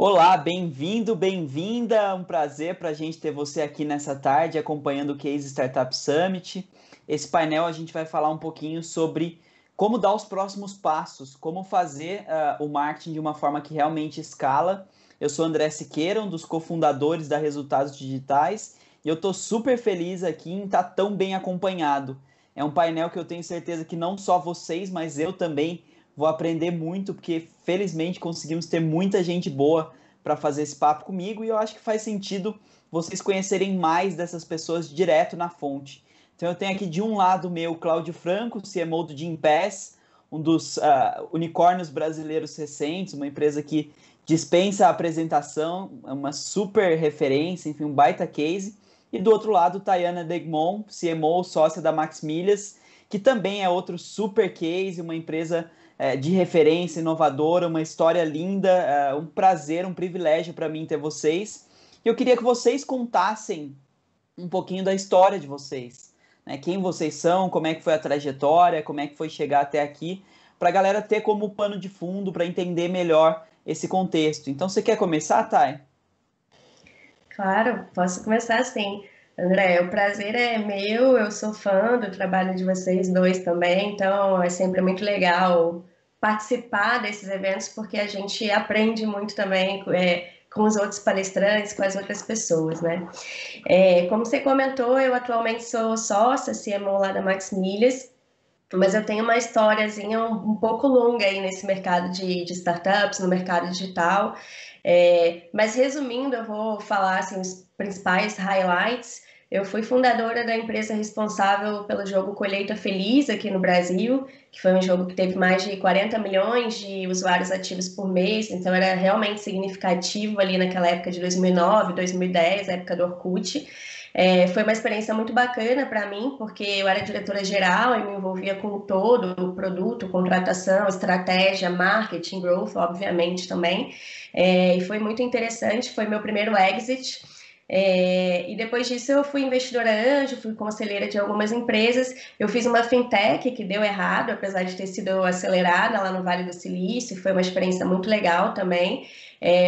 Olá, bem-vindo, bem-vinda. Um prazer para a gente ter você aqui nessa tarde acompanhando o Case Startup Summit. Esse painel a gente vai falar um pouquinho sobre como dar os próximos passos, como fazer o marketing de uma forma que realmente escala. Eu sou André Siqueira, um dos cofundadores da Resultados Digitais, e eu estou super feliz aqui em estar tão bem acompanhado. É um painel que eu tenho certeza que não só vocês, mas eu também vou aprender muito, porque felizmente conseguimos ter muita gente boa para fazer esse papo comigo e eu acho que faz sentido vocês conhecerem mais dessas pessoas direto na fonte. Então eu tenho aqui de um lado meu Cláudio Franco, CMO do Gympass, um dos unicórnios brasileiros recentes, uma empresa que dispensa a apresentação, é uma super referência, enfim, um baita case. E do outro lado, Tayana Degmon, CMO, sócia da Max Milhas, que também é outro super case, uma empresa de referência, inovadora, uma história linda, um prazer, um privilégio para mim ter vocês. E eu queria que vocês contassem um pouquinho da história de vocês, né? Quem vocês são, como é que foi a trajetória, como é que foi chegar até aqui, para a galera ter como pano de fundo, para entender melhor esse contexto. Então, você quer começar, Thay? Claro, posso começar sim. André, o prazer é meu, eu sou fã do trabalho de vocês dois também, então é sempre muito legal participar desses eventos porque a gente aprende muito também com os outros palestrantes, com as outras pessoas, né? Como você comentou, eu atualmente sou sócia, CMO lá da Max Milhas, mas eu tenho uma historiazinha um pouco longa aí nesse mercado de startups, no mercado digital. Mas resumindo, eu vou falar assim, os principais highlights. Eu fui fundadora da empresa responsável pelo jogo Colheita Feliz aqui no Brasil, que foi um jogo que teve mais de 40 milhões de usuários ativos por mês, então era realmente significativo ali naquela época de 2009, 2010, época do Orkut. Foi uma experiência muito bacana para mim, porque eu era diretora geral e me envolvia com todo o produto, contratação, estratégia, marketing, growth, obviamente também. E foi muito interessante, foi meu primeiro exit. E depois disso eu fui investidora anjo, fui conselheira de algumas empresas. Eu fiz uma fintech que deu errado, apesar de ter sido acelerada lá no Vale do Silício, foi uma experiência muito legal também,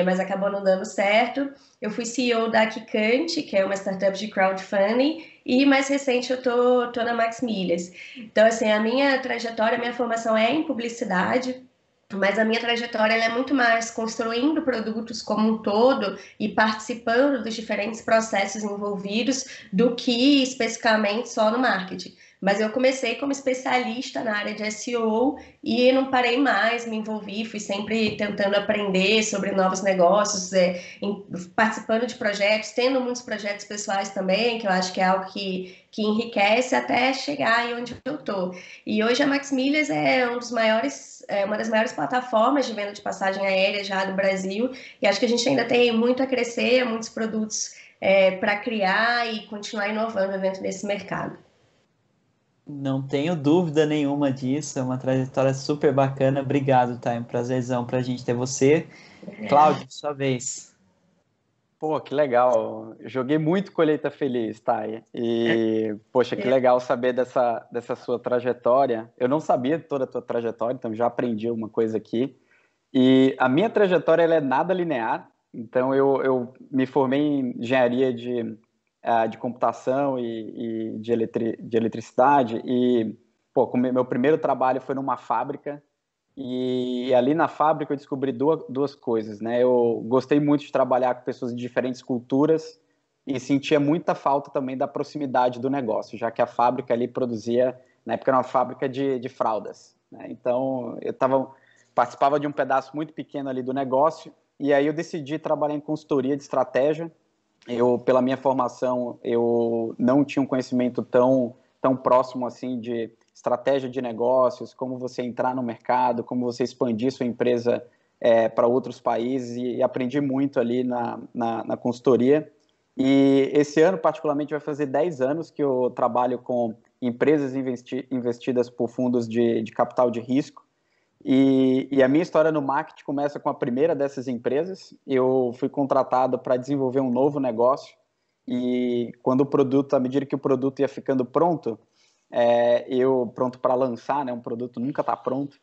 mas acabou não dando certo. Eu fui CEO da Kikante, que é uma startup de crowdfunding, e mais recente eu tô na Max Milhas. Então, assim, a minha trajetória, a minha formação é em publicidade, mas a minha trajetória ela é muito mais construindo produtos como um todo e participando dos diferentes processos envolvidos do que especificamente só no marketing. Mas eu comecei como especialista na área de SEO e não parei mais, me envolvi, fui sempre tentando aprender sobre novos negócios, participando de projetos, tendo muitos projetos pessoais também, que eu acho que é algo que enriquece até chegar aí onde eu estou. E hoje a Max Milhas é uma das maiores plataformas de venda de passagem aérea já do Brasil, e acho que a gente ainda tem muito a crescer, muitos produtos para criar e continuar inovando dentro desse mercado. Não tenho dúvida nenhuma disso, é uma trajetória super bacana. Obrigado, Thay, um prazerzão para a gente ter você. Cláudio, sua vez. Pô, que legal. Joguei muito Colheita Feliz, Thay. E, poxa, que legal saber dessa sua trajetória. Eu não sabia de toda a tua trajetória, então já aprendi uma coisa aqui. E a minha trajetória ela é nada linear. Então, eu me formei em engenharia de computação e de eletricidade. E, pô, meu primeiro trabalho foi numa fábrica. E ali na fábrica eu descobri duas coisas, né? Eu gostei muito de trabalhar com pessoas de diferentes culturas e sentia muita falta também da proximidade do negócio, já que a fábrica ali produzia, na época era uma fábrica de fraldas, né? Então participava de um pedaço muito pequeno ali do negócio e aí eu decidi trabalhar em consultoria de estratégia. Pela minha formação, eu não tinha um conhecimento tão próximo assim de estratégia de negócios, como você entrar no mercado, como você expandir sua empresa para outros países e aprendi muito ali na consultoria. E esse ano, particularmente, vai fazer 10 anos que eu trabalho com empresas investidas por fundos de capital de risco. E a minha história no marketing começa com a primeira dessas empresas. Eu fui contratado para desenvolver um novo negócio e à medida que o produto ia ficando pronto, eu pronto para lançar, né? Um produto nunca está pronto.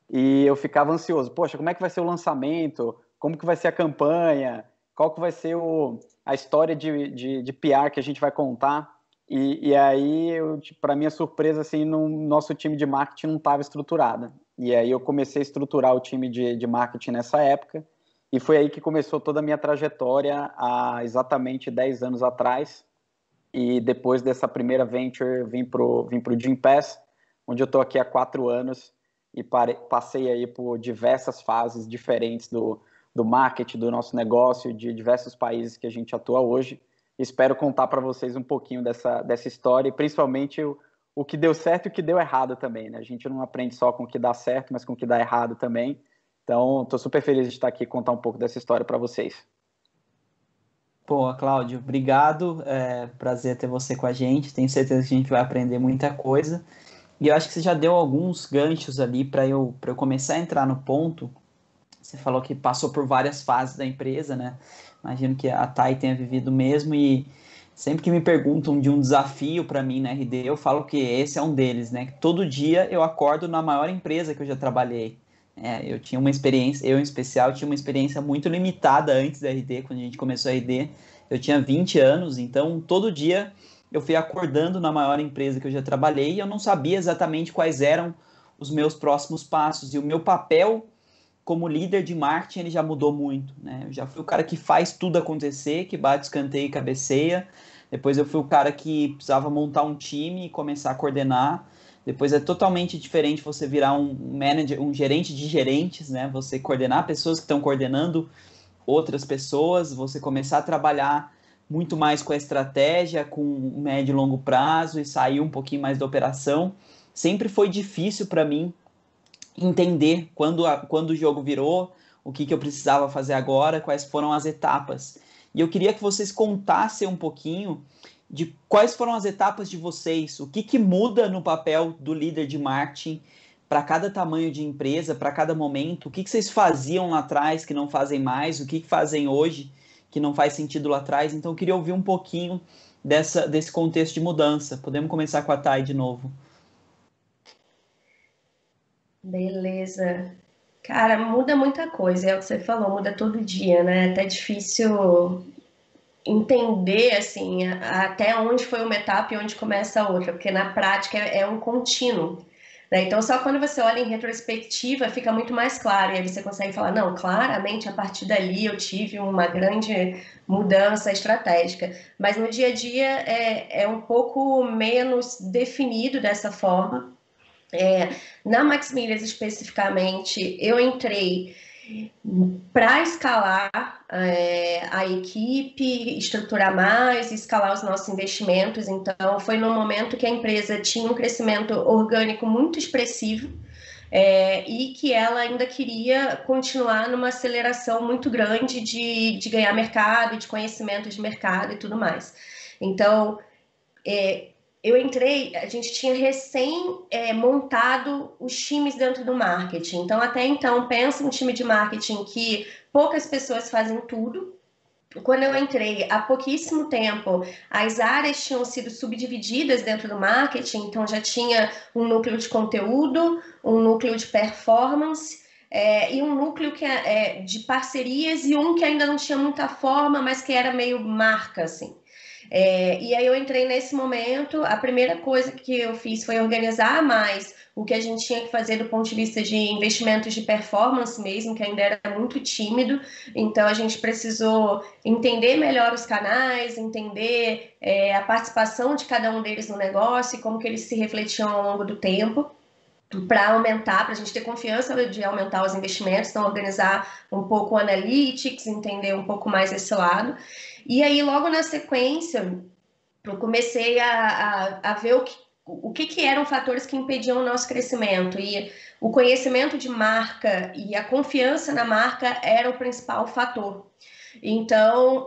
E eu ficava ansioso. Poxa, como é que vai ser o lançamento? como que vai ser a campanha, qual que vai ser a história de PR que a gente vai contar. E aí, para minha surpresa, assim, nosso time de marketing não estava estruturado. E aí eu comecei a estruturar o time de marketing nessa época, e foi aí que começou toda a minha trajetória há exatamente 10 anos atrás. E depois dessa primeira venture, vim pro Gympass, onde eu estou aqui há 4 anos, e passei aí por diversas fases diferentes do marketing, do nosso negócio, de diversos países que a gente atua hoje. Espero contar para vocês um pouquinho dessa história, e principalmente o que deu certo e o que deu errado também, né? A gente não aprende só com o que dá certo, mas com o que dá errado também. Então, estou super feliz de estar aqui e contar um pouco dessa história para vocês. Pô, Cláudio, obrigado. Prazer ter você com a gente. Tenho certeza que a gente vai aprender muita coisa. E eu acho que você já deu alguns ganchos ali para eu começar a entrar no ponto. Você falou que passou por várias fases da empresa, né? Imagino que a Thay tenha vivido mesmo, e sempre que me perguntam de um desafio para mim na RD, eu falo que esse é um deles, né? Todo dia eu acordo na maior empresa que eu já trabalhei. Eu tinha uma experiência, eu em especial, tinha uma experiência muito limitada antes da RD, quando a gente começou a RD. Eu tinha 20 anos, então todo dia eu fui acordando na maior empresa que eu já trabalhei, e eu não sabia exatamente quais eram os meus próximos passos. E o meu papel como líder de marketing, ele já mudou muito, né? Eu já fui o cara que faz tudo acontecer, que bate escanteio e cabeceia. Depois eu fui o cara que precisava montar um time e começar a coordenar. Depois é totalmente diferente você virar um manager, um gerente de gerentes, né? Você coordenar pessoas que estão coordenando outras pessoas, você começar a trabalhar muito mais com a estratégia, com médio e longo prazo, e sair um pouquinho mais da operação. Sempre foi difícil para mim entender quando o jogo virou, o que eu precisava fazer agora, quais foram as etapas. E eu queria que vocês contassem um pouquinho de quais foram as etapas de vocês, o que muda no papel do líder de marketing para cada tamanho de empresa, para cada momento, o que vocês faziam lá atrás que não fazem mais, o que fazem hoje que não faz sentido lá atrás. Então eu queria ouvir um pouquinho desse contexto de mudança. Podemos começar com a Thay de novo. Beleza. Cara, muda muita coisa, é o que você falou, muda todo dia, né? É até difícil entender, assim, até onde foi uma etapa e onde começa a outra, porque na prática é um contínuo, né? Então, só quando você olha em retrospectiva fica muito mais claro, e aí você consegue falar, não, claramente a partir dali eu tive uma grande mudança estratégica, mas no dia a dia é um pouco menos definido dessa forma. Na Max Milhas especificamente, eu entrei para escalar a equipe, estruturar mais, escalar os nossos investimentos. Então, foi no momento que a empresa tinha um crescimento orgânico muito expressivo, e que ela ainda queria continuar numa aceleração muito grande de ganhar mercado, de conhecimento de mercado e tudo mais. Então, eu entrei, a gente tinha recém montado os times dentro do marketing. Então, até então, pensa um time de marketing que poucas pessoas fazem tudo. Quando eu entrei, há pouquíssimo tempo, as áreas tinham sido subdivididas dentro do marketing, então já tinha um núcleo de conteúdo, um núcleo de performance, e um núcleo de parcerias, e um que ainda não tinha muita forma, mas que era meio marca, assim. E aí eu entrei nesse momento, a primeira coisa que eu fiz foi organizar mais o que a gente tinha que fazer do ponto de vista de investimentos de performance mesmo, que ainda era muito tímido. Então a gente precisou entender melhor os canais, entender a participação de cada um deles no negócio e como que eles se refletiam ao longo do tempo, para aumentar, para a gente ter confiança de aumentar os investimentos, então organizar um pouco o analytics, entender um pouco mais esse lado. E aí, logo na sequência, eu comecei a ver o que eram fatores que impediam o nosso crescimento. E o conhecimento de marca e a confiança na marca era o principal fator. Então,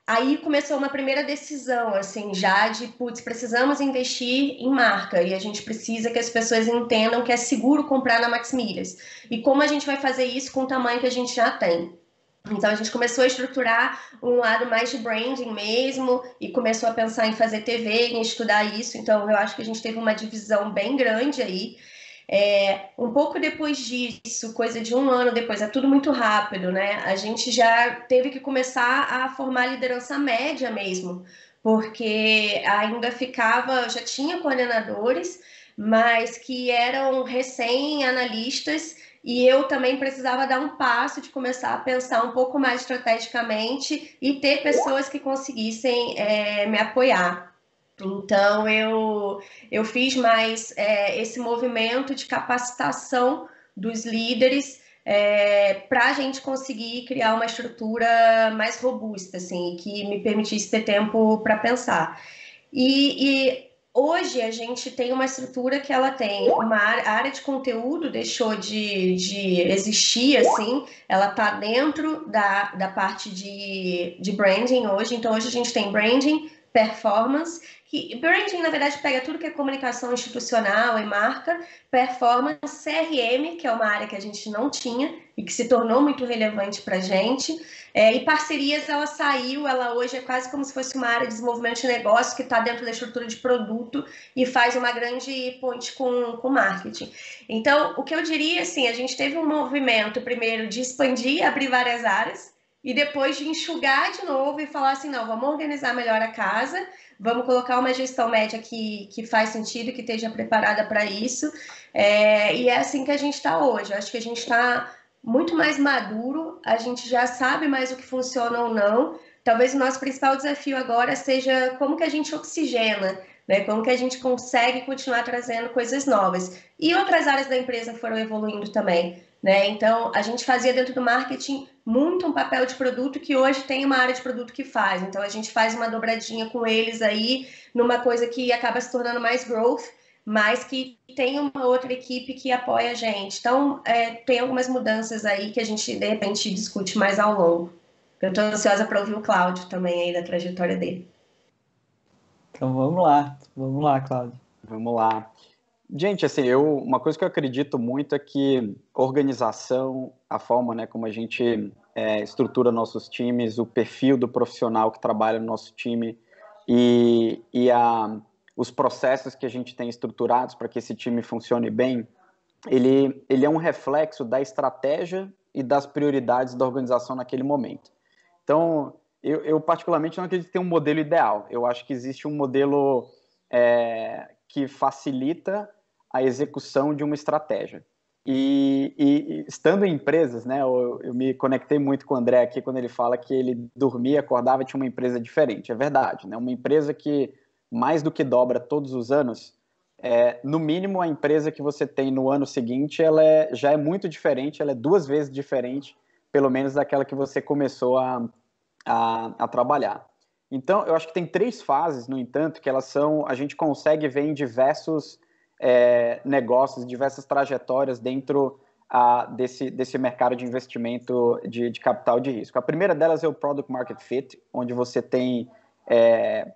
aí começou uma primeira decisão, assim, já de, putz, precisamos investir em marca e a gente precisa que as pessoas entendam que é seguro comprar na Max Milhas. E como a gente vai fazer isso com o tamanho que a gente já tem? Então, a gente começou a estruturar um lado mais de branding mesmo e começou a pensar em fazer TV, em estudar isso. Então, eu acho que a gente teve uma divisão bem grande aí. Um pouco depois disso, coisa de 1 ano depois, é tudo muito rápido, né? A gente já teve que começar a formar liderança média mesmo, porque ainda já tinha coordenadores, mas que eram recém-analistas, e eu também precisava dar um passo de começar a pensar um pouco mais estrategicamente e ter pessoas que conseguissem me apoiar. Então, eu fiz mais esse movimento de capacitação dos líderes para a gente conseguir criar uma estrutura mais robusta, assim, que me permitisse ter tempo para pensar. E hoje a gente tem uma estrutura que ela tem uma área de conteúdo, deixou de existir, assim, ela está dentro da parte de branding hoje. Então, hoje a gente tem branding, performance, que branding, na verdade, pega tudo que é comunicação institucional e marca, performance, CRM, que é uma área que a gente não tinha e que se tornou muito relevante para a gente, e parcerias, ela hoje é quase como se fosse uma área de desenvolvimento de negócio que está dentro da estrutura de produto e faz uma grande ponte com marketing. Então, o que eu diria, assim, a gente teve um movimento, primeiro, de expandir, abrir várias áreas, e depois de enxugar de novo e falar assim, não, vamos organizar melhor a casa, vamos colocar uma gestão média que faz sentido, que esteja preparada para isso, e é assim que a gente está hoje. Eu acho que a gente está muito mais maduro, a gente já sabe mais o que funciona ou não. Talvez o nosso principal desafio agora seja como que a gente oxigena, né? Como que a gente consegue continuar trazendo coisas novas. E outras áreas da empresa foram evoluindo também, né? Então, a gente fazia dentro do marketing muito um papel de produto que hoje tem uma área de produto que faz. Então, a gente faz uma dobradinha com eles aí numa coisa que acaba se tornando mais growth, mas que tem uma outra equipe que apoia a gente. Então, tem algumas mudanças aí que a gente, de repente, discute mais ao longo. Eu estou ansiosa para ouvir o Cláudio também aí da trajetória dele. Então vamos lá, Cláudio. Vamos lá. Gente, assim, uma coisa que eu acredito muito é que organização, a forma, né, como a gente estrutura nossos times, o perfil do profissional que trabalha no nosso time e os processos que a gente tem estruturados para que esse time funcione bem, ele é um reflexo da estratégia e das prioridades da organização naquele momento. Então, eu particularmente não acredito que tem um modelo ideal. Eu acho que existe um modelo que facilita a execução de uma estratégia. E estando em empresas, né, eu me conectei muito com o André aqui quando ele fala que ele dormia, acordava e tinha uma empresa diferente. É verdade, né? Uma empresa que mais do que dobra todos os anos, no mínimo a empresa que você tem no ano seguinte, já é muito diferente, ela é 2 vezes diferente, pelo menos daquela que você começou a trabalhar. Então, eu acho que tem 3 fases, no entanto, que a gente consegue ver em diversos negócios, diversas trajetórias dentro desse mercado de investimento de capital de risco. A primeira delas é o Product Market Fit, onde você tem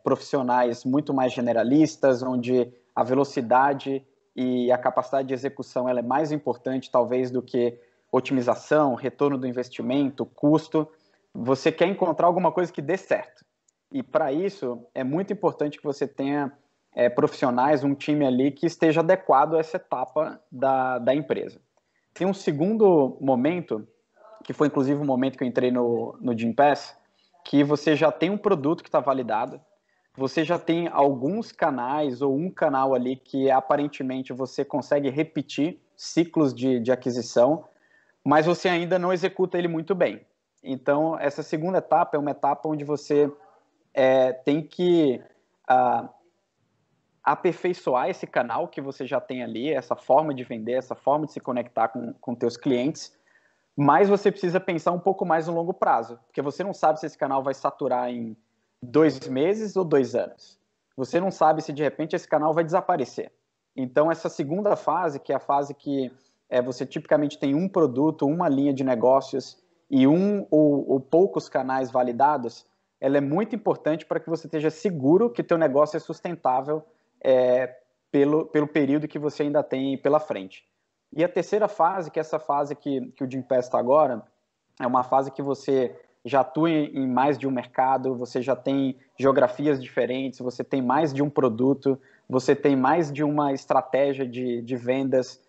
profissionais muito mais generalistas, onde a velocidade e a capacidade de execução ela é mais importante, talvez, do que otimização, retorno do investimento, custo. Você quer encontrar alguma coisa que dê certo. E para isso, é muito importante que você tenha profissionais, um time ali que esteja adequado a essa etapa da empresa. Tem um segundo momento, que foi inclusive o momento que eu entrei no Gympass, que você já tem um produto que está validado, você já tem alguns canais ou um canal ali que aparentemente você consegue repetir ciclos de aquisição, mas você ainda não executa ele muito bem. Então, essa segunda etapa é uma etapa onde você tem que aperfeiçoar esse canal que você já tem ali, essa forma de vender, essa forma de se conectar com teus clientes, mas você precisa pensar um pouco mais no longo prazo, porque você não sabe se esse canal vai saturar em 2 meses ou 2 anos. Você não sabe se de repente esse canal vai desaparecer. Então, essa segunda fase, que é a fase que você tipicamente tem um produto, uma linha de negócios e um ou poucos canais validados, ela é muito importante para que você esteja seguro que teu negócio é sustentável pelo período que você ainda tem pela frente. E a terceira fase, que é essa fase que o Gympass está agora, é uma fase que você já atua em mais de um mercado, você já tem geografias diferentes, você tem mais de um produto, você tem mais de uma estratégia de vendas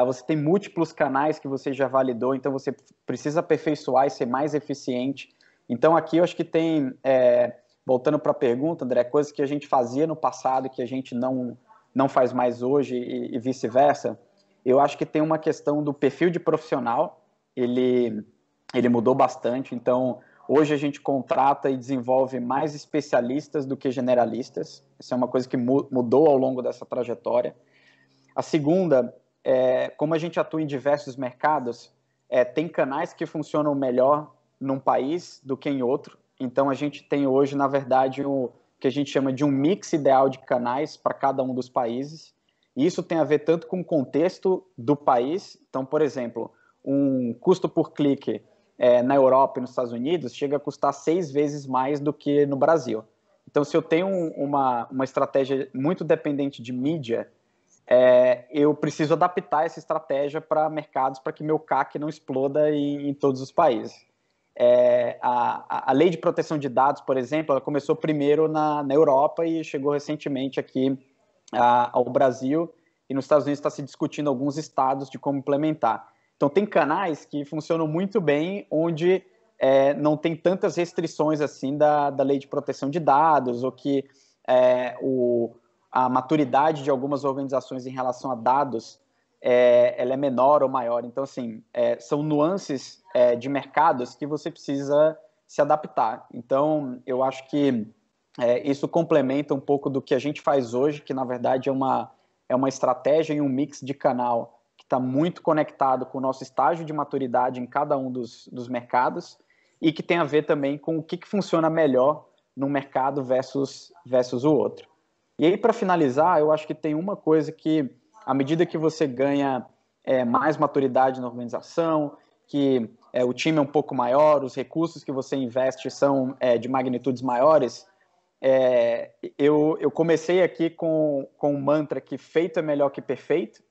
você tem múltiplos canais que você já validou, então você precisa aperfeiçoar e ser mais eficiente. Então aqui eu acho que tem, voltando para a pergunta, André, coisas que a gente fazia no passado que a gente não faz mais hoje e vice-versa. Eu acho que tem uma questão do perfil de profissional, ele mudou bastante, então hoje a gente contrata e desenvolve mais especialistas do que generalistas. Isso é uma coisa que mudou ao longo dessa trajetória. A segunda, como a gente atua em diversos mercados, tem canais que funcionam melhor num país do que em outro. Então a gente tem hoje, na verdade, o que a gente chama de um mix ideal de canais para cada um dos países. E isso tem a ver tanto com o contexto do país. Então, por exemplo, um custo por clique na Europa e nos Estados Unidos chega a custar 6 vezes mais do que no Brasil. Então, se eu tenho uma estratégia muito dependente de mídia, eu preciso adaptar essa estratégia para mercados para que meu CAC não exploda em todos os países. A lei de proteção de dados, por exemplo, ela começou primeiro na Europa e chegou recentemente aqui ao Brasil, e nos Estados Unidos está se discutindo alguns estados de como implementar. Então, tem canais que funcionam muito bem, onde não tem tantas restrições assim da lei de proteção de dados, ou que a maturidade de algumas organizações em relação a dados ela é menor ou maior. Então, assim, são nuances de mercados que você precisa se adaptar. Então, eu acho que isso complementa um pouco do que a gente faz hoje, que, na verdade, é uma estratégia e um mix de canal que está muito conectado com o nosso estágio de maturidade em cada um dos mercados e que tem a ver também com o que funciona melhor no mercado versus o outro. E aí, para finalizar, eu acho que tem uma coisa que, à medida que você ganha mais maturidade na organização, que o time é um pouco maior, os recursos que você investe são de magnitudes maiores, eu comecei aqui com um mantra que feito é melhor que perfeito,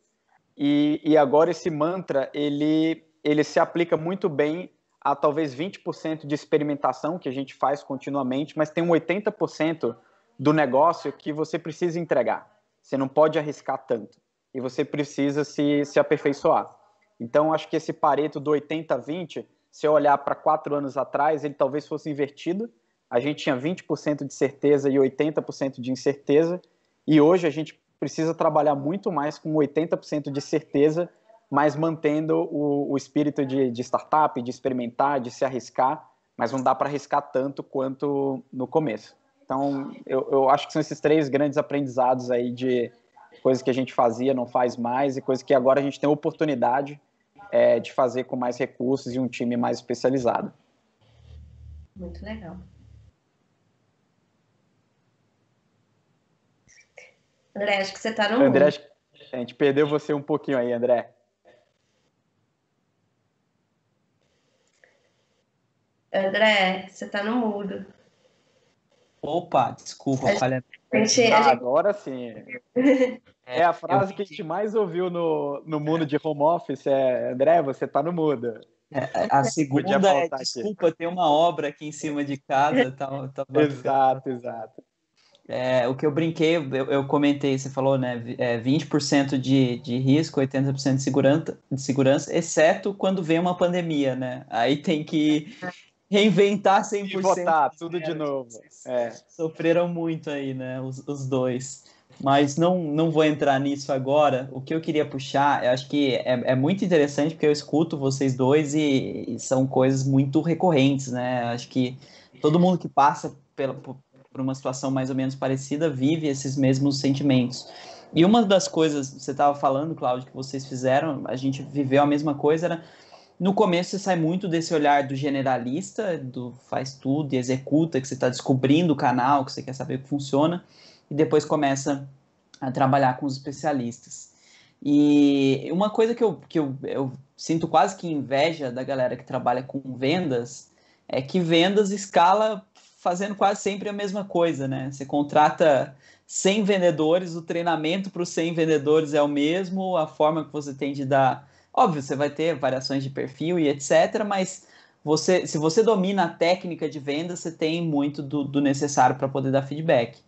e agora esse mantra, ele se aplica muito bem a talvez 20% de experimentação que a gente faz continuamente, mas tem um 80% do negócio que você precisa entregar. Você não pode arriscar tanto. E você precisa se aperfeiçoar. Então, acho que esse Pareto do 80-20, se eu olhar para 4 anos atrás, ele talvez fosse invertido. A gente tinha 20% de certeza e 80% de incerteza. E hoje a gente precisa trabalhar muito mais com 80% de certeza, mas mantendo o espírito de startup, de experimentar, de se arriscar, mas não dá para arriscar tanto quanto no começo. Então, eu acho que são esses 3 grandes aprendizados aí de coisas que a gente fazia, não faz mais, e coisas que agora a gente tem a oportunidade de fazer com mais recursos e um time mais especializado. Muito legal. André, acho que você está no mudo. André, a gente perdeu você um pouquinho aí, André. André, você está no mudo. Opa, desculpa, falha. Agora sim. A frase que a gente mais ouviu no mundo de home office André, você está no mudo. A segunda desculpa, tem uma obra aqui em cima de casa. Tá exato. O que eu brinquei, eu comentei, você falou, né? 20% de risco, 80% de segurança, exceto quando vem uma pandemia, né? Aí tem que reinventar 100%. E botar tudo de novo. Sofreram muito aí, né? Os dois. Mas não vou entrar nisso agora. O que eu queria puxar, eu acho que é muito interessante, porque eu escuto vocês dois e são coisas muito recorrentes, né? Acho que todo mundo que passa por uma situação mais ou menos parecida vive esses mesmos sentimentos. E uma das coisas, você estava falando, Cláudio, que vocês fizeram, a gente viveu a mesma coisa, era no começo você sai muito desse olhar do generalista, do faz tudo e executa, que você está descobrindo o canal, que você quer saber como funciona, e depois começa a trabalhar com os especialistas. E uma coisa que eu sinto quase que inveja da galera que trabalha com vendas é que vendas escala fazendo quase sempre a mesma coisa, né? Você contrata 100 vendedores, o treinamento para os 100 vendedores é o mesmo, a forma que você tem de dar... Óbvio, você vai ter variações de perfil e etc., mas se você domina a técnica de venda, você tem muito do necessário para poder dar feedback.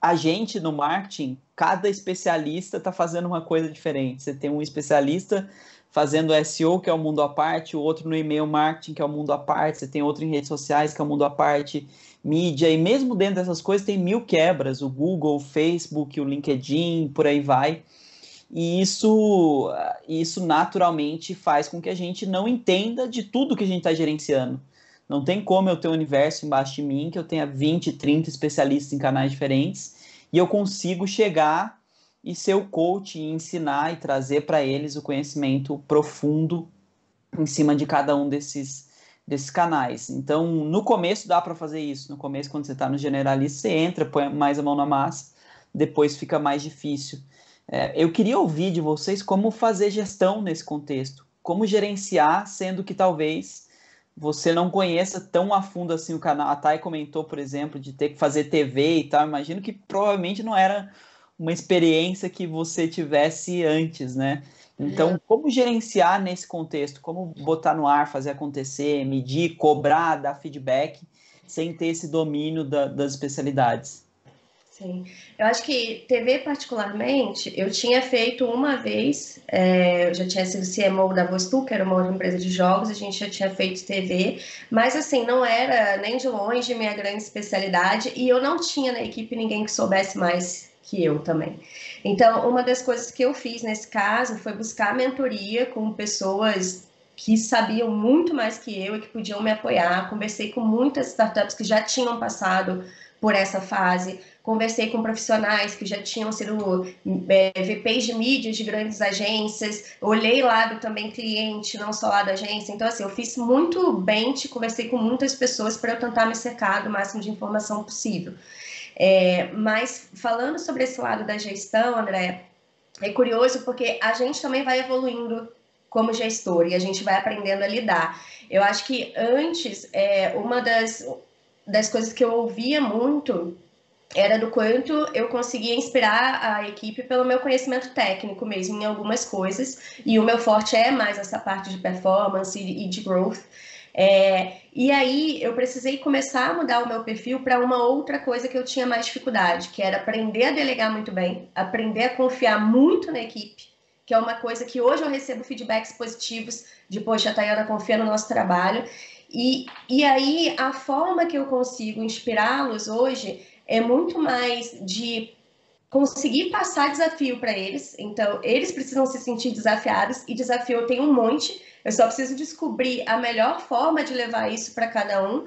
a gente no marketing, cada especialista está fazendo uma coisa diferente. Você tem um especialista fazendo SEO, que é o mundo à parte, o outro no e-mail marketing, que é o mundo à parte, você tem outro em redes sociais, que é o mundo à parte, mídia, e mesmo dentro dessas coisas tem 1000 quebras, o Google, o Facebook, o LinkedIn, por aí vai. E isso naturalmente faz com que a gente não entenda de tudo que a gente está gerenciando. Não tem como eu ter um universo embaixo de mim, que eu tenha 20, 30 especialistas em canais diferentes, e eu consigo chegar e ser o coach, e ensinar e trazer para eles o conhecimento profundo em cima de cada um desses canais. Então, no começo dá para fazer isso. No começo, quando você está no generalista, você entra, põe mais a mão na massa, depois fica mais difícil. Eu queria ouvir de vocês como fazer gestão nesse contexto, como gerenciar, sendo que talvez você não conheça tão a fundo assim o canal. A Thay comentou, por exemplo, de ter que fazer TV e tal. Imagino que provavelmente não era uma experiência que você tivesse antes, né? Então, como gerenciar nesse contexto? Como botar no ar, fazer acontecer, medir, cobrar, dar feedback, sem ter esse domínio das especialidades? Sim, eu acho que TV particularmente, eu tinha feito uma vez, eu já tinha sido CMO da Vostu, que era uma outra empresa de jogos, a gente já tinha feito TV, mas assim, não era nem de longe minha grande especialidade e eu não tinha na equipe ninguém que soubesse mais que eu também. Então, uma das coisas que eu fiz nesse caso foi buscar mentoria com pessoas que sabiam muito mais que eu e que podiam me apoiar. Conversei com muitas startups que já tinham passado por essa fase, conversei com profissionais que já tinham sido VPs de mídias de grandes agências, olhei lado também cliente, não só lado agência. Então, assim, eu fiz muito bench, conversei com muitas pessoas para eu tentar me cercar do máximo de informação possível. Mas falando sobre esse lado da gestão, André, é curioso porque a gente também vai evoluindo como gestor e a gente vai aprendendo a lidar. Eu acho que antes, uma das coisas que eu ouvia muito era do quanto eu conseguia inspirar a equipe pelo meu conhecimento técnico mesmo em algumas coisas, e o meu forte é mais essa parte de performance e de growth. E aí eu precisei começar a mudar o meu perfil para uma outra coisa que eu tinha mais dificuldade, que era aprender a delegar muito bem, aprender a confiar muito na equipe, que é uma coisa que hoje eu recebo feedbacks positivos de, poxa, a Tayana confia no nosso trabalho. E aí a forma que eu consigo inspirá-los hoje é muito mais de conseguir passar desafio para eles. Então, eles precisam se sentir desafiados, e desafio eu tenho um monte. Eu só preciso descobrir a melhor forma de levar isso para cada um,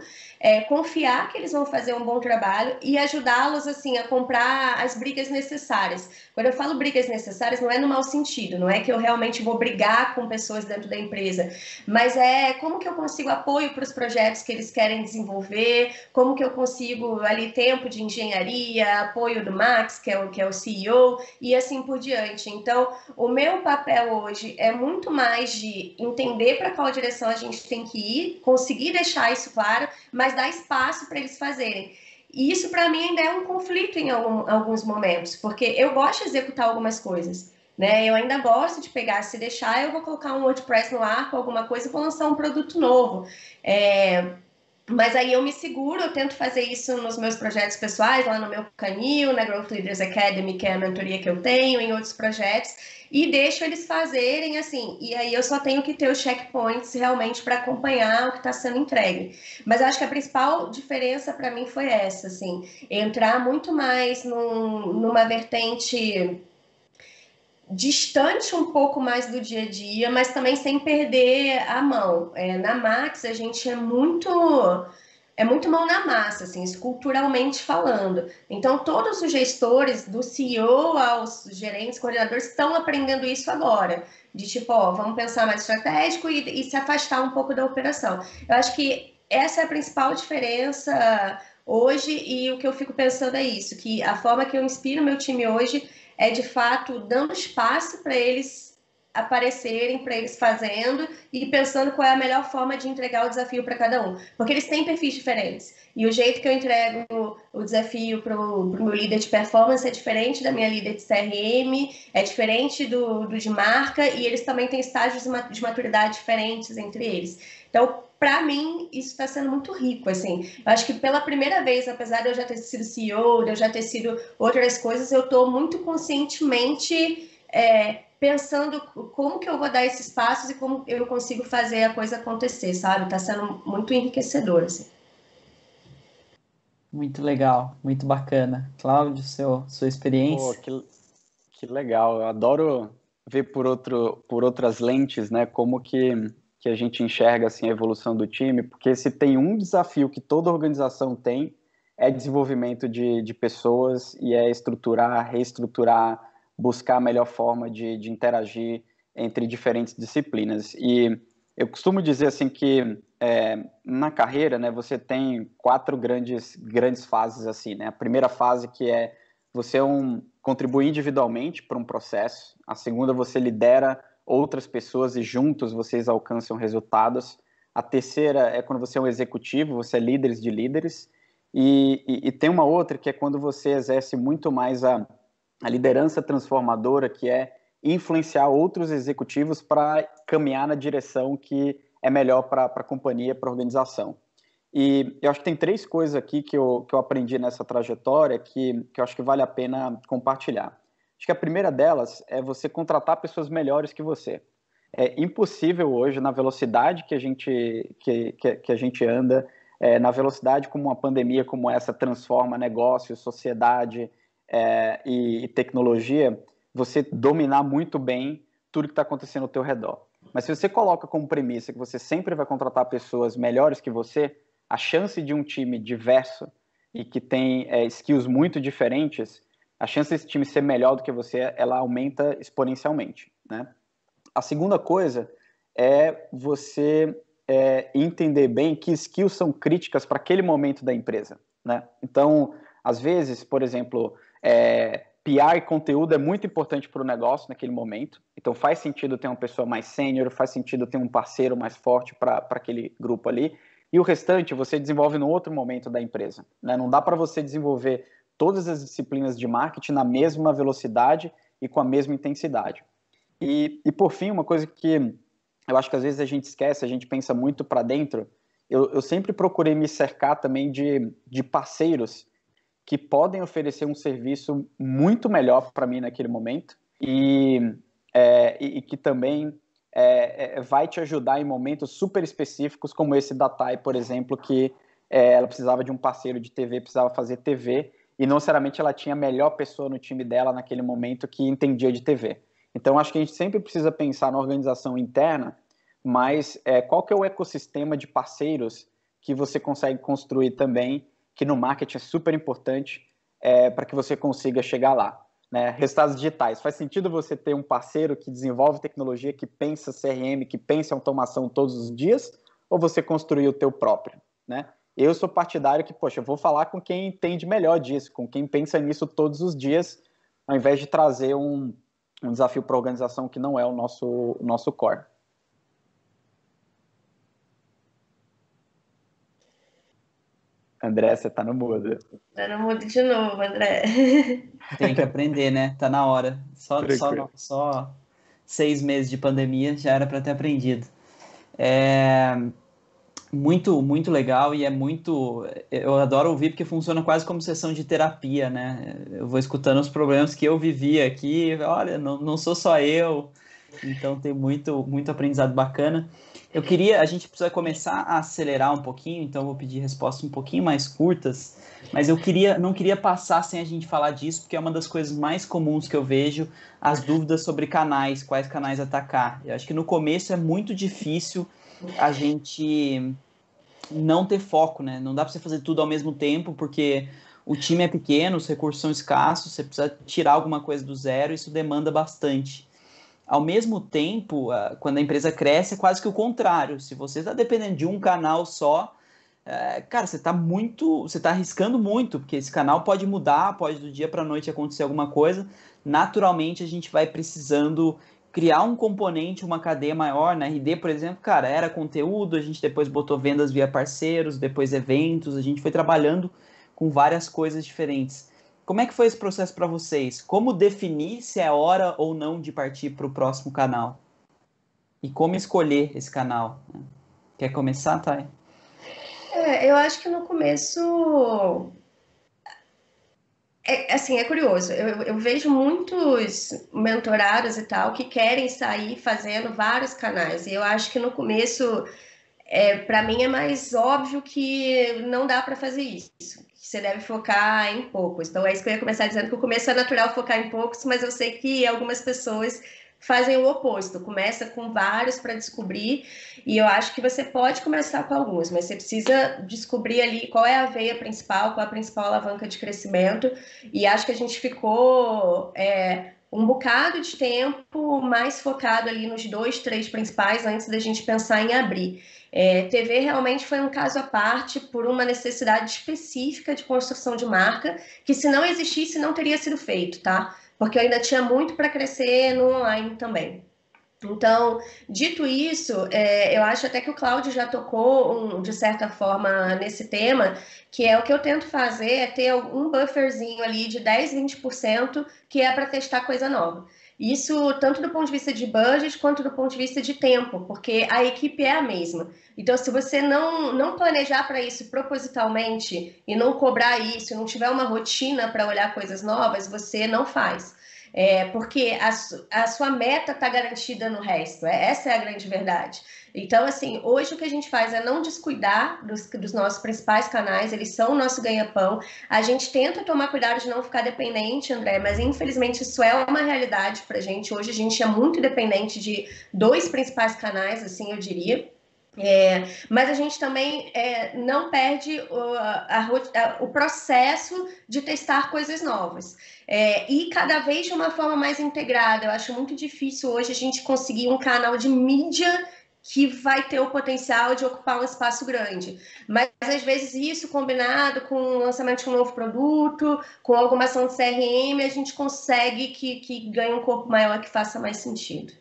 confiar que eles vão fazer um bom trabalho e ajudá-los assim a comprar as brigas necessárias. Quando eu falo brigas necessárias, não é no mau sentido, não é que eu realmente vou brigar com pessoas dentro da empresa, mas é como que eu consigo apoio para os projetos que eles querem desenvolver, como que eu consigo ali tempo de engenharia, apoio do Max, que é o CEO, e assim por diante. Então, o meu papel hoje é muito mais de entender para qual direção a gente tem que ir, conseguir deixar isso claro, mas dar espaço para eles fazerem. E isso, para mim, ainda é um conflito em alguns momentos, porque eu gosto de executar algumas coisas, né? Eu ainda gosto de pegar, se deixar, eu vou colocar um WordPress no ar com alguma coisa e vou lançar um produto novo. Mas aí eu me seguro, eu tento fazer isso nos meus projetos pessoais, lá no meu canil, na Growth Leaders Academy, que é a mentoria que eu tenho, em outros projetos, e deixo eles fazerem assim. E aí eu só tenho que ter os checkpoints realmente para acompanhar o que está sendo entregue. Mas acho que a principal diferença para mim foi essa, assim, entrar muito mais numa vertente distante um pouco mais do dia a dia, mas também sem perder a mão. Na Max, a gente é muito mão na massa, assim, culturalmente falando. Então, todos os gestores, do CEO aos gerentes, coordenadores, estão aprendendo isso agora. De tipo, vamos pensar mais estratégico e se afastar um pouco da operação. Eu acho que essa é a principal diferença hoje, e o que eu fico pensando é isso, que a forma que eu inspiro meu time hoje é, de fato, dando espaço para eles aparecerem para eles fazendo e pensando qual é a melhor forma de entregar o desafio para cada um. Porque eles têm perfis diferentes. E o jeito que eu entrego o desafio para o meu líder de performance é diferente da minha líder de CRM, é diferente do de marca, e eles também têm estágios de maturidade diferentes entre eles. Então, para mim, isso está sendo muito rico, assim. Eu acho que pela primeira vez, apesar de eu já ter sido CEO, de eu já ter sido outras coisas, eu estou muito conscientemente pensando como que eu vou dar esses passos e como eu consigo fazer a coisa acontecer, sabe? Está sendo muito enriquecedor, assim. Muito legal, muito bacana. Cláudio, sua Pô, experiência? que legal. Eu adoro ver por outras lentes, né? Como que a gente enxerga assim, a evolução do time, porque se tem um desafio que toda organização tem, é desenvolvimento de pessoas e é estruturar, reestruturar, buscar a melhor forma de interagir entre diferentes disciplinas. E eu costumo dizer assim que na carreira, né, você tem quatro grandes fases assim, né? A primeira fase que é você contribui individualmente para um processo. A segunda, você lidera outras pessoas e juntos vocês alcançam resultados. A terceira é quando você é um executivo, você é líderes de líderes. E tem uma outra que é quando você exerce muito mais a liderança transformadora, que é influenciar outros executivos para caminhar na direção que é melhor para a companhia, para a organização. E eu acho que tem três coisas aqui que eu aprendi nessa trajetória que eu acho que vale a pena compartilhar. Acho que a primeira delas é você contratar pessoas melhores que você. É impossível hoje, na velocidade que a gente anda, na velocidade como uma pandemia como essa transforma negócio, sociedade e tecnologia, você dominar muito bem tudo que está acontecendo ao teu redor. Mas se você coloca como premissa que você sempre vai contratar pessoas melhores que você, a chance de um time diverso e que tem skills muito diferentes, a chance desse time ser melhor do que você, ela aumenta exponencialmente, né? A segunda coisa é você entender bem que skills são críticas para aquele momento da empresa, né? Então, às vezes, por exemplo, PR e conteúdo é muito importante para o negócio naquele momento. Então, faz sentido ter uma pessoa mais sênior, faz sentido ter um parceiro mais forte para aquele grupo ali. E o restante você desenvolve no outro momento da empresa, né? Não dá para você desenvolver todas as disciplinas de marketing na mesma velocidade e com a mesma intensidade. E por fim, uma coisa que eu acho que às vezes a gente esquece, a gente pensa muito para dentro, eu sempre procurei me cercar também de parceiros que podem oferecer um serviço muito melhor para mim naquele momento e que também vai te ajudar em momentos super específicos, como esse da Thay, por exemplo, que ela precisava de um parceiro de TV, precisava fazer TV, e não necessariamente ela tinha a melhor pessoa no time dela naquele momento que entendia de TV. Então, acho que a gente sempre precisa pensar na organização interna, mas qual que é o ecossistema de parceiros que você consegue construir também, que no marketing é super importante para que você consiga chegar lá, né? Resultados digitais. Faz sentido você ter um parceiro que desenvolve tecnologia, que pensa CRM, que pensa em automação todos os dias, ou você construir o teu próprio, né? Eu sou partidário que, poxa, eu vou falar com quem entende melhor disso, com quem pensa nisso todos os dias, ao invés de trazer um desafio para a organização que não é o nosso core. André, você está no mudo. Tá no mudo de novo, André. Tem que aprender, né? Tá na hora. Só 6 meses de pandemia já era para ter aprendido. Muito, muito legal e eu adoro ouvir porque funciona quase como sessão de terapia, né? Eu vou escutando os problemas que eu vivi aqui, olha, não sou só eu, então tem muito, muito aprendizado bacana. A gente precisa começar a acelerar um pouquinho, então eu vou pedir respostas um pouquinho mais curtas, mas não queria passar sem a gente falar disso, porque é uma das coisas mais comuns que eu vejo, as dúvidas sobre canais, quais canais atacar. Eu acho que no começo é muito difícil a gente não ter foco, né? Não dá para você fazer tudo ao mesmo tempo, porque o time é pequeno, os recursos são escassos, você precisa tirar alguma coisa do zero, isso demanda bastante. Ao mesmo tempo, quando a empresa cresce, é quase que o contrário. Se você está dependendo de um canal só, cara, você está arriscando muito, porque esse canal pode mudar, pode do dia para a noite acontecer alguma coisa. Naturalmente, a gente vai precisando criar um componente, uma cadeia maior. Na RD, por exemplo, cara, era conteúdo, a gente depois botou vendas via parceiros, depois eventos, a gente foi trabalhando com várias coisas diferentes. Como é que foi esse processo para vocês? Como definir se é hora ou não de partir para o próximo canal? E como escolher esse canal? Quer começar, Thay? Eu acho que no começo é curioso. Eu vejo muitos mentorados e tal que querem sair fazendo vários canais. E eu acho que no começo, para mim, é mais óbvio que não dá para fazer isso. Você deve focar em poucos. Então, é isso que eu ia começar dizendo, que o começo é natural focar em poucos, mas eu sei que algumas pessoas fazem o oposto. Começa com vários para descobrir, e eu acho que você pode começar com alguns, mas você precisa descobrir ali qual é a veia principal, qual é a principal alavanca de crescimento, e acho que a gente ficou um bocado de tempo mais focado ali nos 2, 3 principais antes da gente pensar em abrir. TV realmente foi um caso à parte por uma necessidade específica de construção de marca, que se não existisse não teria sido feito, tá? Porque eu ainda tinha muito para crescer no online também. Então, dito isso, eu acho até que o Cláudio já tocou, de certa forma, nesse tema, que é o que eu tento fazer, é ter um bufferzinho ali de 10, 20%, que é para testar coisa nova. Isso tanto do ponto de vista de budget, quanto do ponto de vista de tempo, porque a equipe é a mesma. Então, se você não planejar para isso propositalmente, e não cobrar isso, não tiver uma rotina para olhar coisas novas, você não faz. Porque a sua meta está garantida no resto, essa é a grande verdade. Então, assim, hoje o que a gente faz é não descuidar dos nossos principais canais, eles são o nosso ganha-pão. A gente tenta tomar cuidado de não ficar dependente, André, mas infelizmente isso é uma realidade para a gente. Hoje a gente é muito dependente de 2 principais canais, assim, eu diria. Mas a gente também não perde o processo de testar coisas novas. E cada vez de uma forma mais integrada. Eu acho muito difícil hoje a gente conseguir um canal de mídia que vai ter o potencial de ocupar um espaço grande. Mas, às vezes, isso combinado com o lançamento de um novo produto, com alguma ação de CRM, a gente consegue que ganhe um corpo maior, que faça mais sentido.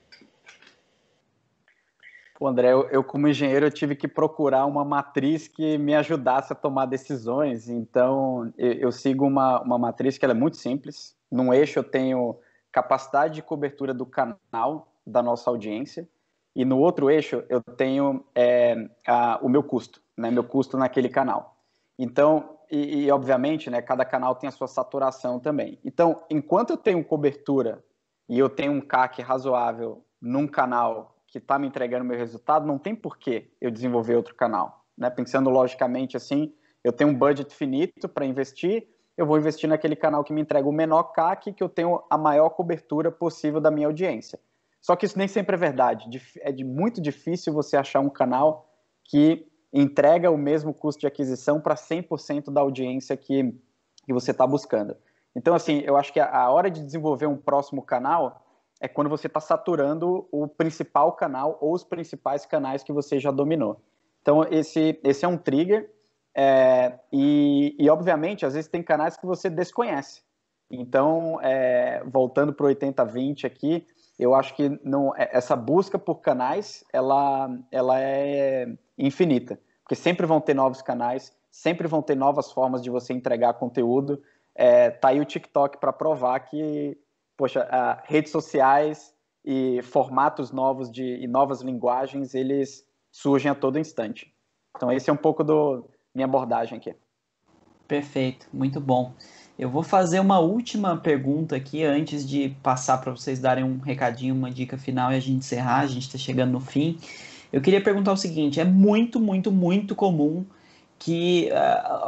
Pô, André, eu como engenheiro eu tive que procurar uma matriz que me ajudasse a tomar decisões. Então, eu sigo uma matriz que ela é muito simples. Num eixo eu tenho capacidade de cobertura do canal da nossa audiência, e no outro eixo eu tenho o meu custo, né, meu custo naquele canal. Então, obviamente, né, cada canal tem a sua saturação também. Então, enquanto eu tenho cobertura e eu tenho um CAC razoável num canal que está me entregando meu resultado, não tem por que eu desenvolver outro canal, né? Pensando logicamente assim, eu tenho um budget finito para investir, eu vou investir naquele canal que me entrega o menor CAC, que eu tenho a maior cobertura possível da minha audiência. Só que isso nem sempre é verdade. Muito difícil você achar um canal que entrega o mesmo custo de aquisição para 100% da audiência que você está buscando. Então, assim, eu acho que a hora de desenvolver um próximo canal é quando você está saturando o principal canal ou os principais canais que você já dominou. Então, esse é um trigger e, obviamente, às vezes tem canais que você desconhece. Então, voltando para o 80-20 aqui, eu acho que essa busca por canais, ela é infinita, porque sempre vão ter novos canais, sempre vão ter novas formas de você entregar conteúdo. Tá aí o TikTok para provar que poxa, redes sociais e formatos novos e novas linguagens, eles surgem a todo instante. Então, esse é um pouco da minha abordagem aqui. Perfeito, muito bom. Eu vou fazer uma última pergunta aqui antes de passar para vocês darem um recadinho, uma dica final e a gente encerrar. A gente está chegando no fim. Eu queria perguntar o seguinte: é muito, muito, muito comum que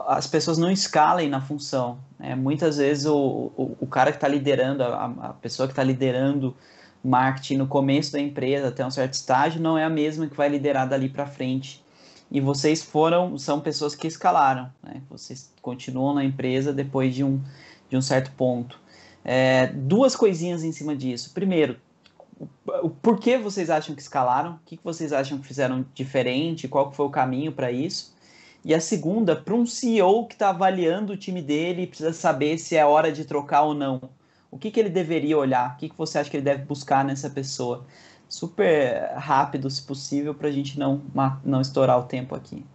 as pessoas não escalem na função. Muitas vezes o cara que está liderando, a pessoa que está liderando marketing no começo da empresa até um certo estágio não é a mesma que vai liderar dali para frente. E vocês são pessoas que escalaram, né? Vocês continuam na empresa depois de um certo ponto. 2 coisinhas em cima disso. Primeiro, por que vocês acham que escalaram? O que vocês acham que fizeram diferente? Qual foi o caminho para isso? E a segunda, para um CEO que está avaliando o time dele e precisa saber se é hora de trocar ou não O que ele deveria olhar? O que você acha que ele deve buscar nessa pessoa? Super rápido, se possível, para a gente não estourar o tempo aqui.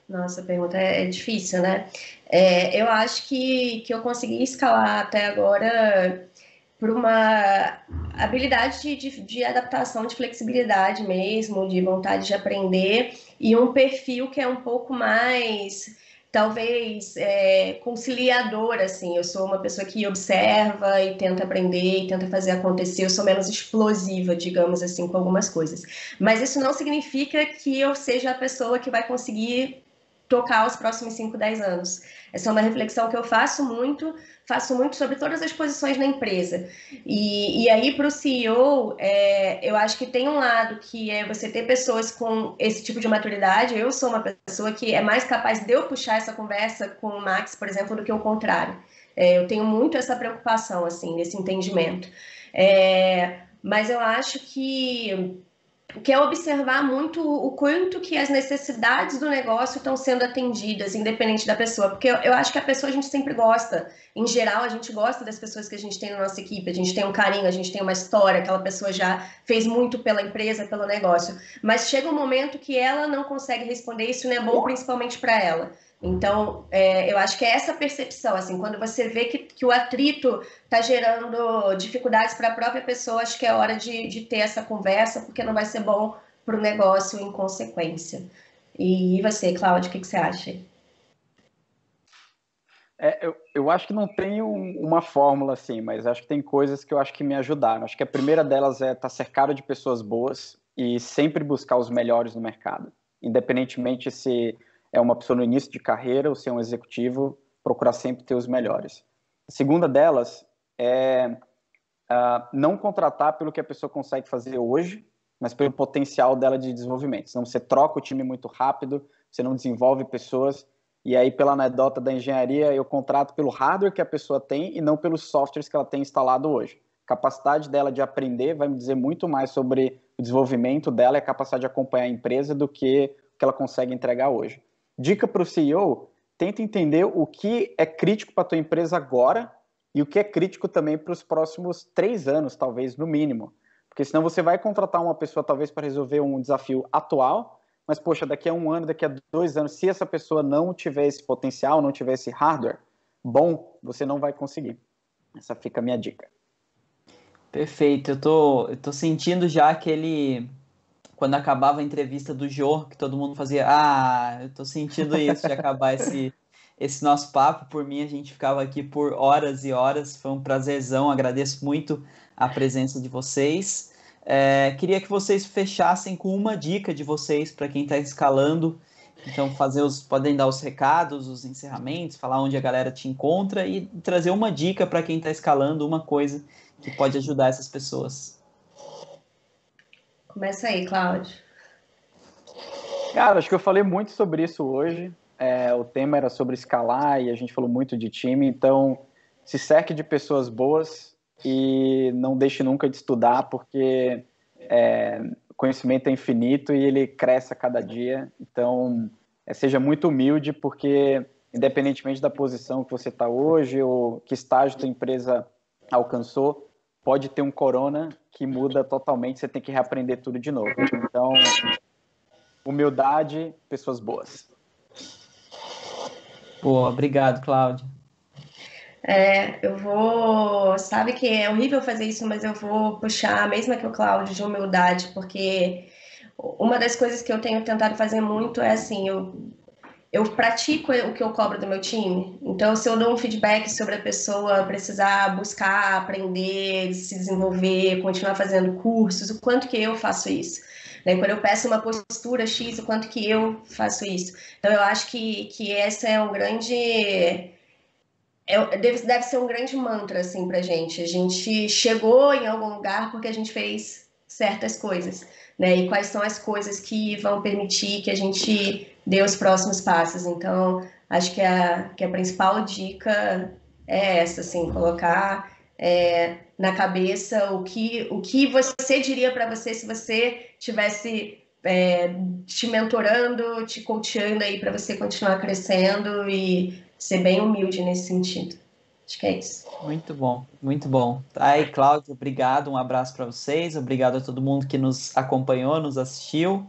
Nossa, a pergunta é difícil, né? Eu acho que eu consegui escalar até agora por uma habilidade de adaptação, de flexibilidade mesmo, de vontade de aprender, e um perfil que é um pouco mais, talvez, conciliador, assim. Eu sou uma pessoa que observa e tenta aprender e tenta fazer acontecer. Eu sou menos explosiva, digamos assim, com algumas coisas. Mas isso não significa que eu seja a pessoa que vai conseguir tocar os próximos 5, 10 anos. Essa é uma reflexão que eu faço muito sobre todas as posições na empresa. E aí, para o CEO, eu acho que tem um lado que é você ter pessoas com esse tipo de maturidade. Eu sou uma pessoa que é mais capaz de eu puxar essa conversa com o Max, por exemplo, do que o contrário. Eu tenho muito essa preocupação, assim, nesse entendimento. Mas eu acho que é observar muito o quanto que as necessidades do negócio estão sendo atendidas, independente da pessoa, porque eu acho que a pessoa a gente sempre gosta, em geral a gente gosta das pessoas que a gente tem na nossa equipe, a gente tem um carinho, a gente tem uma história, aquela pessoa já fez muito pela empresa, pelo negócio, mas chega um momento que ela não consegue responder, isso não é bom principalmente para ela. Então, eu acho que é essa percepção, assim, quando você vê que o atrito está gerando dificuldades para a própria pessoa, acho que é hora de ter essa conversa, porque não vai ser bom para o negócio em consequência. E você, Cláudio, o que você acha? Eu acho que não tem uma fórmula assim, mas acho que tem coisas que eu acho que me ajudaram. Acho que a primeira delas é estar cercado de pessoas boas e sempre buscar os melhores no mercado. Independentemente se é uma pessoa no início de carreira ou se é um executivo, procurar sempre ter os melhores. A segunda delas é não contratar pelo que a pessoa consegue fazer hoje, mas pelo potencial dela de desenvolvimento. Senão você troca o time muito rápido, você não desenvolve pessoas. E aí, pela anedota da engenharia, eu contrato pelo hardware que a pessoa tem e não pelos softwares que ela tem instalado hoje. A capacidade dela de aprender vai me dizer muito mais sobre o desenvolvimento dela e a capacidade de acompanhar a empresa do que o que ela consegue entregar hoje. Dica para o CEO, tenta entender o que é crítico para a tua empresa agora e o que é crítico também para os próximos 3 anos, talvez, no mínimo. Porque senão você vai contratar uma pessoa, talvez, para resolver um desafio atual, mas, poxa, daqui a 1 ano, daqui a 2 anos, se essa pessoa não tiver esse potencial, não tiver esse hardware bom, você não vai conseguir. Essa fica a minha dica. Perfeito. Eu tô sentindo já quando acabava a entrevista do Jô, que todo mundo fazia, eu tô sentindo isso de acabar esse nosso papo. Por mim, a gente ficava aqui por horas e horas. Foi um prazerzão. Agradeço muito a presença de vocês. Queria que vocês fechassem com uma dica de vocês para quem está escalando. Então, podem dar os recados, os encerramentos, falar onde a galera te encontra e trazer uma dica para quem está escalando, uma coisa que pode ajudar essas pessoas. Começa aí, Cláudio. Cara, acho que eu falei muito sobre isso hoje. O tema era sobre escalar e a gente falou muito de time. Então, se cerque de pessoas boas e não deixe nunca de estudar, porque o conhecimento é infinito e ele cresce a cada dia. Então, seja muito humilde, porque independentemente da posição que você está hoje ou que estágio tua empresa alcançou, pode ter um corona que muda totalmente, você tem que reaprender tudo de novo. Então, humildade, pessoas boas. Boa, obrigado, Cláudio. Sabe que é horrível fazer isso, mas eu vou puxar a mesma que o Cláudio, de humildade, porque uma das coisas que eu tenho tentado fazer muito é assim, eu pratico o que eu cobro do meu time. Então, se eu dou um feedback sobre a pessoa precisar buscar, aprender, se desenvolver, continuar fazendo cursos, o quanto que eu faço isso. Né? Quando eu peço uma postura X, o quanto que eu faço isso. Então, eu acho que essa é um grande... deve ser um grande mantra, assim, pra gente. A gente chegou em algum lugar porque a gente fez certas coisas, né? E quais são as coisas que vão permitir que a gente dê os próximos passos. Então, acho que a principal dica é essa, assim, colocar na cabeça o que você diria para você se você tivesse te mentorando, te coachando aí para você continuar crescendo e ser bem humilde nesse sentido. Acho que é isso. Muito bom, muito bom. Aí, Cláudio, obrigado, um abraço para vocês, obrigado a todo mundo que nos acompanhou, nos assistiu.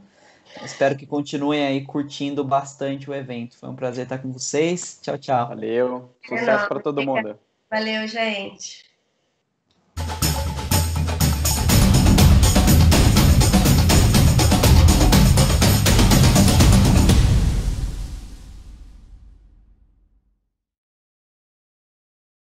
Espero que continuem aí curtindo bastante o evento. Foi um prazer estar com vocês. Tchau, tchau. Valeu, sucesso para todo mundo. Valeu, gente.